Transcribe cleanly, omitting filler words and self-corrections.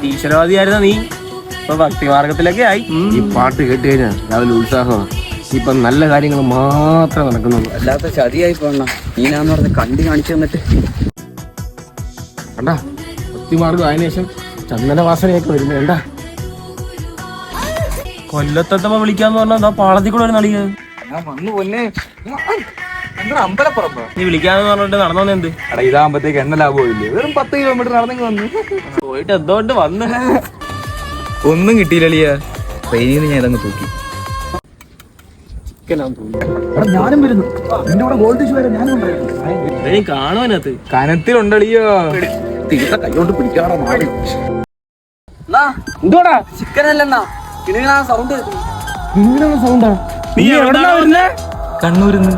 ഈശ്വരവാദിയായിരുന്ന നീ ഇപ്പൊ ഭക്തിമാർഗത്തിലൊക്കെ ആയി. ഈ പാട്ട് കേട്ട് കഴിഞ്ഞാൽ രാവിലെ ഉത്സാഹമാണ്. ഇപ്പൊ നല്ല കാര്യങ്ങൾ മാത്രമേ നടക്കുന്നുള്ളൂ. അല്ലാത്ത ചതിയായി പോണ നീനാന്ന് പറഞ്ഞ് കണ്ടി കാണിച്ചു തന്നിട്ട് കണ്ടാ ഭക്തിമാർഗം അതിനു ശേഷം ചന്ദനവാസനയൊക്കെ വരുന്നത് കണ്ടാ. കൊല്ലത്തെത്തപ്പോ വിളിക്കാന്ന് പറഞ്ഞാ പാളത്തിൽ കൂടെ ഒരു നളിക വന്നു പൊന്നെ അമ്പലപ്പുറം നീ വിളിക്കാന്ന് പറഞ്ഞിട്ട് നടന്നോന്ന് എന്ത്? എടാ ഇതാകുമ്പത്തേക്ക് എണ്ണ ലാഭമില്ലേ, വെറും 10 കിലോമീറ്റർ നടന്നെങ്കിൽ വന്നു. പോയിട്ട് എന്തുകൊണ്ട് വന്ന് ഒന്നും കിട്ടിയില്ലിയ ട്രെയിനിൽ ഞാൻ ഇതങ്ങ് തൂക്കി. ഞാനും വരുന്നു എന്റെ കൂടെ ഗോൾഡ് ഡിഷ് വരെ ഞാനും നീ കാണുവാനകത്ത് കനത്തിലുണ്ടളിയോ തീർത്ത കൈകൊണ്ട് പിടിക്കാറ മാറി. എന്തുവാടാ ചിക്കൻ അല്ലെന്നാ കിണുകിണ സൗണ്ട് സൗണ്ടാ. നീ എവിടെന്നാ വരുന്നേ? കണ്ണൂരിന്ന്